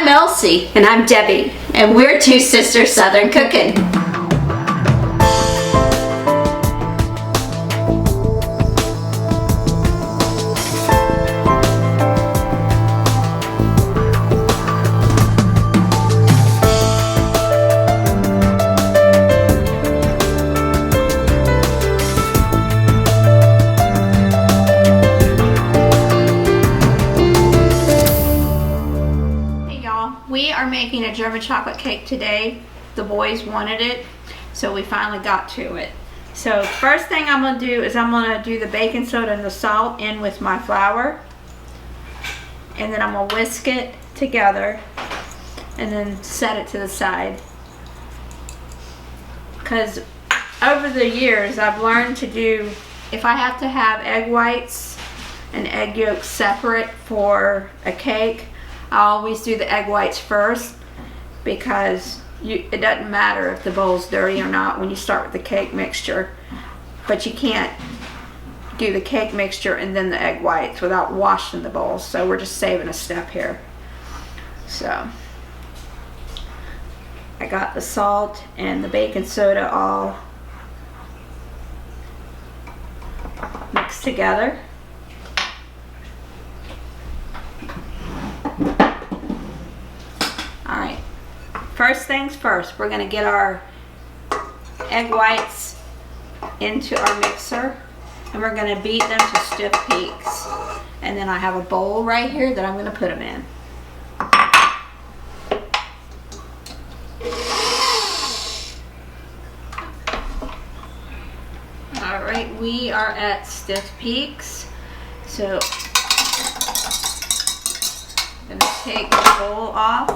Elsie. And I'm Debbie. And we're Two Sisters Southern Cooking. We are making a German chocolate cake today. The boys wanted it, so we finally got to it. So first thing I'm going to do is I'm going to do the baking soda and the salt in with my flour. And then I'm going to whisk it together and then set it to the side. Because over the years I've learned to do, if I have to have egg whites and egg yolks separate for a cake, I always do the egg whites first, because it doesn't matter if the bowl's dirty or not when you start with the cake mixture, but you can't do the cake mixture and then the egg whites without washing the bowls, so we're just saving a step here. So I got the salt and the baking soda all mixed together. Alright, first things first, we're going to get our egg whites into our mixer and we're going to beat them to stiff peaks. And then I have a bowl right here that I'm going to put them in. Alright, we are at stiff peaks, so I'm going to take the bowl off.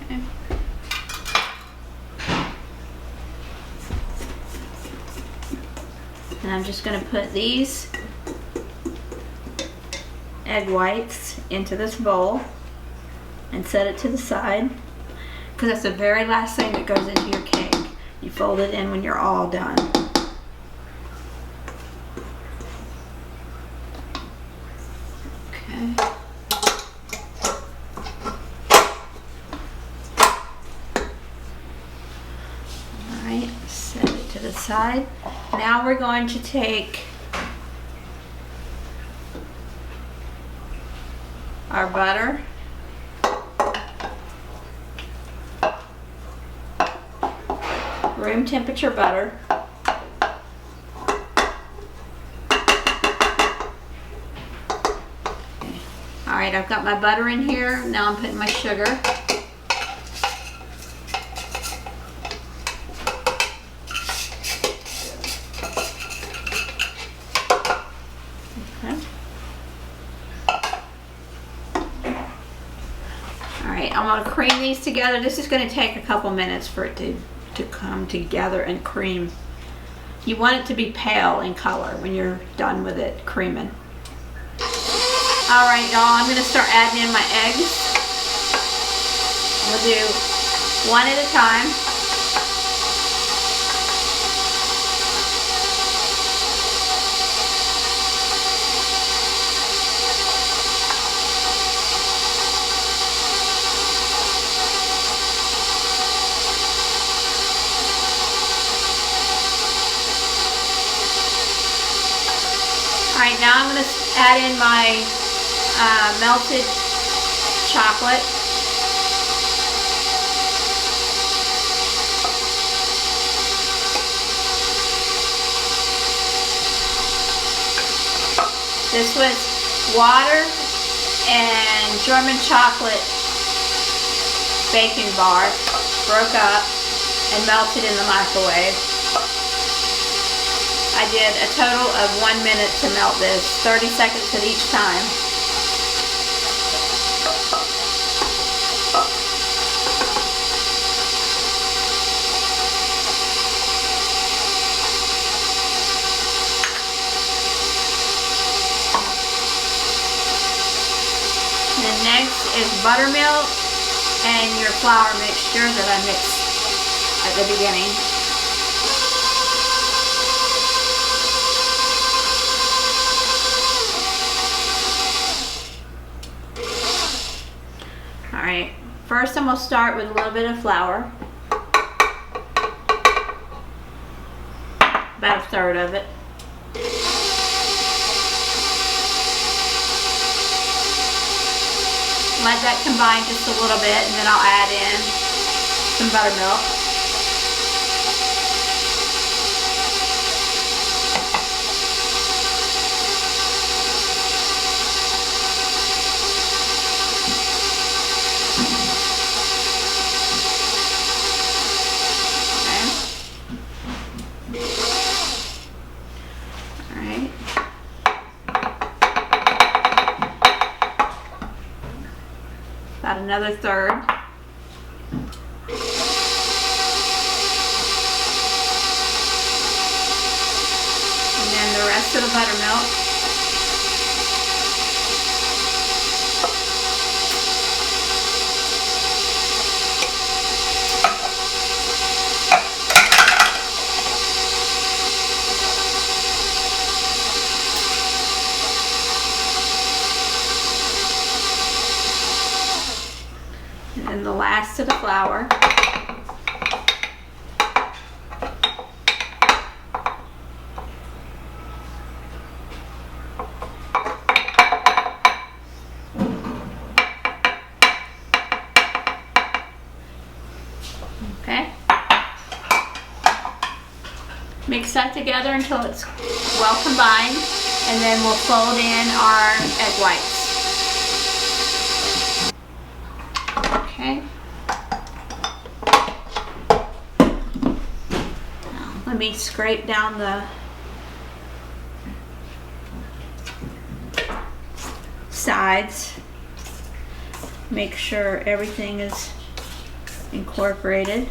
Okay. And I'm just going to put these egg whites into this bowl and set it to the side, because that's the very last thing that goes into your cake. You fold it in when you're all done. Okay. Alright, set it to the side. Now we're going to take our butter, room temperature butter, alright, I've got my butter in here. Now I'm putting my sugar. Okay. Alright, I'm going to cream these together. This is going to take a couple minutes for it to come together and cream. You want it to be pale in color when you're done with it creaming. Alright y'all, I'm going to start adding in my eggs. We'll do one at a time. Alright, now I'm going to add in my melted chocolate. This was water and German chocolate baking bar, broke up and melted in the microwave. I did a total of 1 minute to melt this, 30 seconds at each time. And then next is buttermilk and your flour mixture that I mixed at the beginning. first I'm going to start with a little bit of flour. About a third of it. Let that combine just a little bit, and then I'll add in some buttermilk. About another third. And then the rest of the buttermilk. And the last of the flour. Okay. Mix that together until it's well combined, and then we'll fold in our egg whites. Okay. Now, let me scrape down the sides. Make sure everything is incorporated.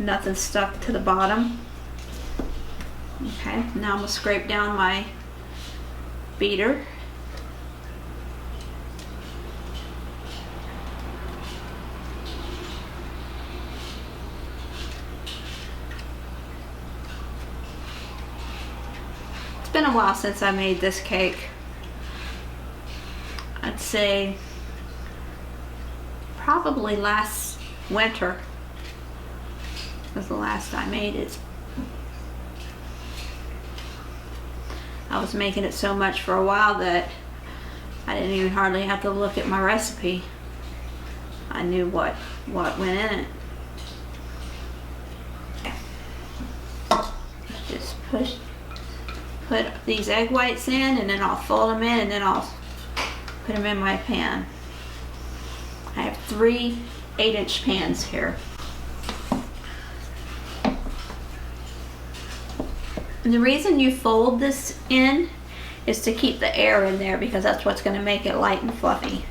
Nothing stuck to the bottom. Okay, now I'm going to scrape down my beater. It's been a while since I made this cake. I'd say probably last winter was the last I made it. I was making it so much for a while that I didn't even hardly have to look at my recipe. I knew what went in it. Just put these egg whites in, and then I'll fold them in, and then I'll put them in my pan. I have 3 8-inch pans here. And the reason you fold this in is to keep the air in there, because that's what's going to make it light and fluffy.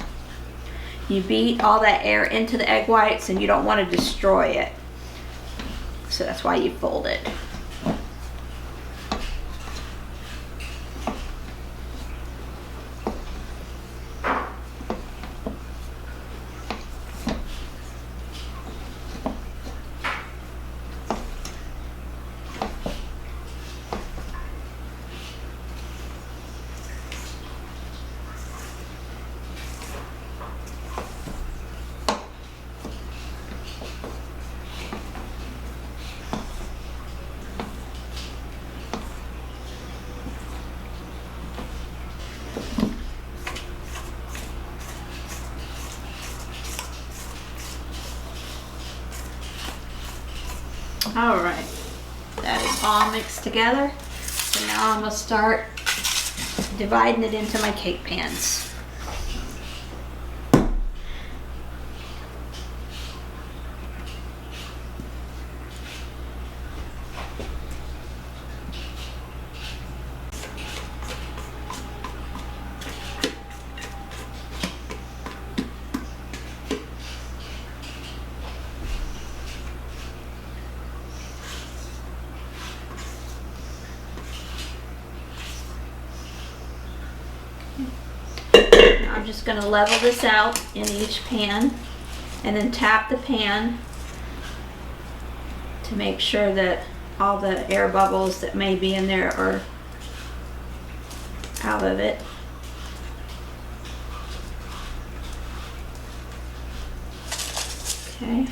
You beat all that air into the egg whites, and you don't want to destroy it. So that's why you fold it. All right, that is all mixed together. So now I'm going to start dividing it into my cake pans. I'm just going to level this out in each pan, and then tap the pan to make sure that all the air bubbles that may be in there are out of it. Okay.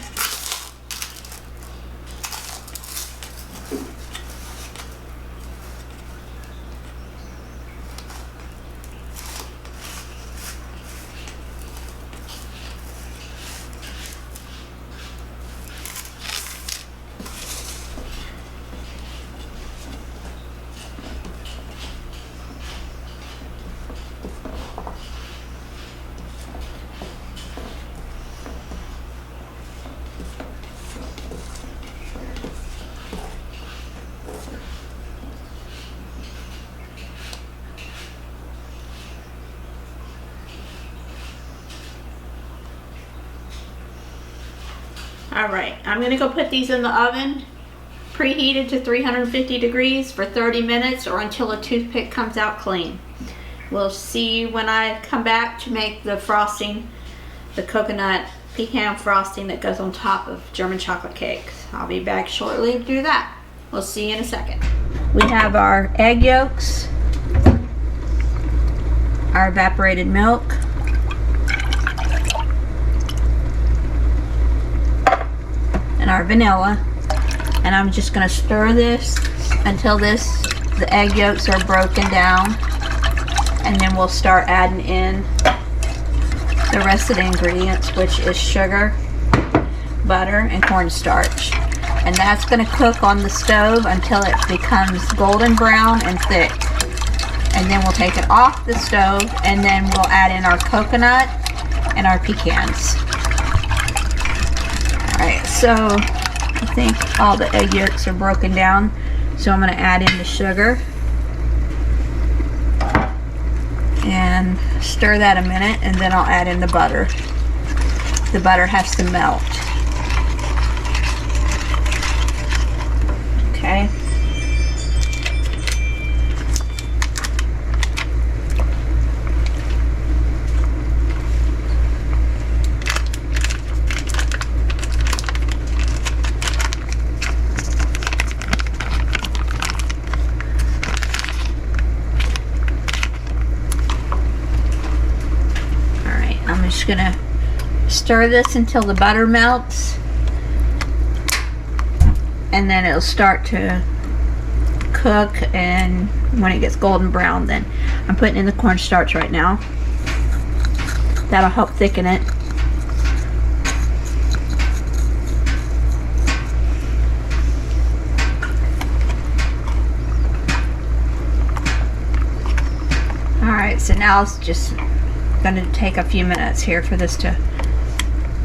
Alright, I'm gonna go put these in the oven, preheated to 350 degrees for 30 minutes or until a toothpick comes out clean. We'll see you when I come back to make the frosting, the coconut pecan frosting that goes on top of German chocolate cakes. I'll be back shortly to do that. We'll see you in a second. We have our egg yolks, our evaporated milk, and our vanilla, and I'm just going to stir this until the egg yolks are broken down, and then we'll start adding in the rest of the ingredients, which is sugar, butter, and cornstarch. And that's going to cook on the stove until it becomes golden brown and thick. And then we'll take it off the stove, and then we'll add in our coconut and our pecans. Alright, so I think all the egg yolks are broken down, so I'm going to add in the sugar and stir that a minute, and then I'll add in the butter. The butter has to melt. Okay. I'm just gonna stir this until the butter melts, and then it'll start to cook, and when it gets golden brown, then I'm putting in the cornstarch right now. That'll help thicken it. Alright, so now it's just going to take a few minutes here for this to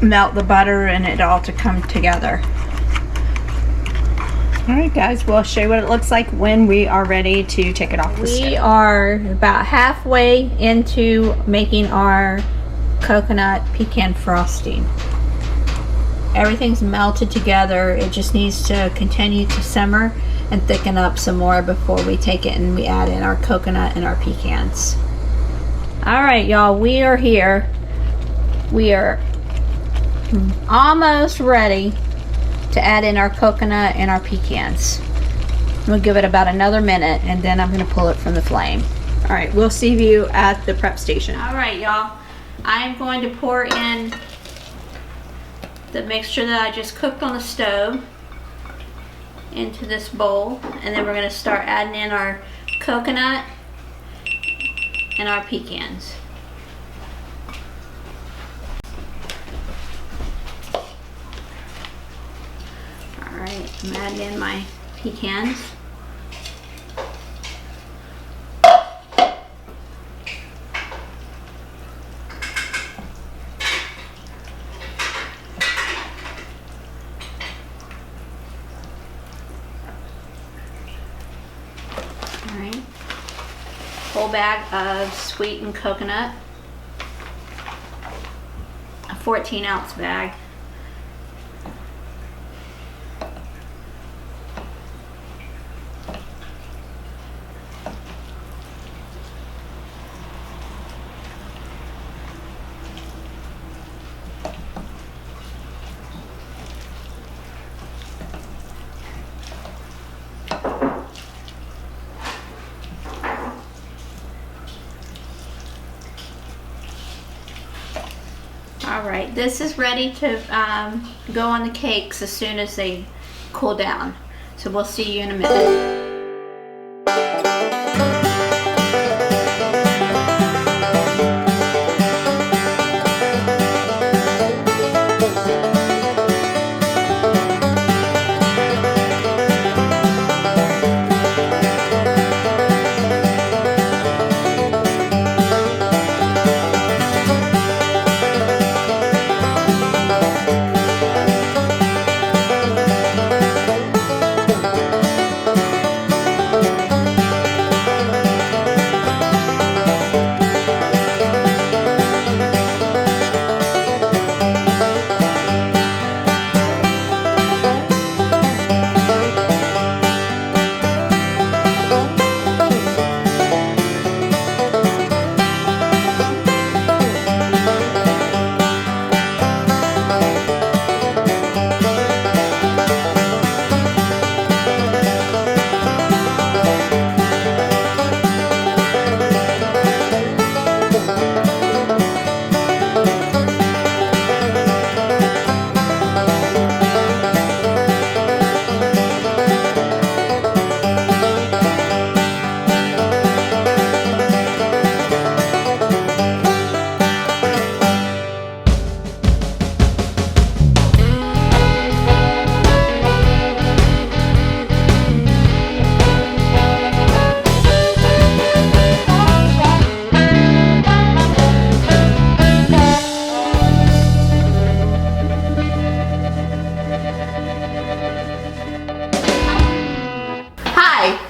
melt the butter and it all to come together. Alright guys, we'll show you what it looks like when we are ready to take it off the stove. We are about halfway into making our coconut pecan frosting. Everything's melted together. It just needs to continue to simmer and thicken up some more before we take it and we add in our coconut and our pecans. Alright y'all, we are here. We are almost ready to add in our coconut and our pecans. We'll give it about another minute, and then I'm going to pull it from the flame. Alright, we'll see you at the prep station. Alright y'all, I'm going to pour in the mixture that I just cooked on the stove into this bowl, and then we're going to start adding in our coconut and our pecans. Alright, I'm adding in my pecans. Alright. Whole bag of sweetened coconut, a 14-ounce bag. All right, this is ready to go on the cakes as soon as they cool down. So we'll see you in a minute.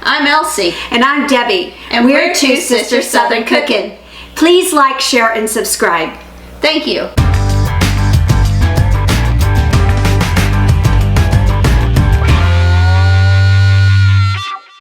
I'm Elsie. And I'm Debbie. And we're Two Sisters Southern Cooking. Please like, share, and subscribe. Thank you.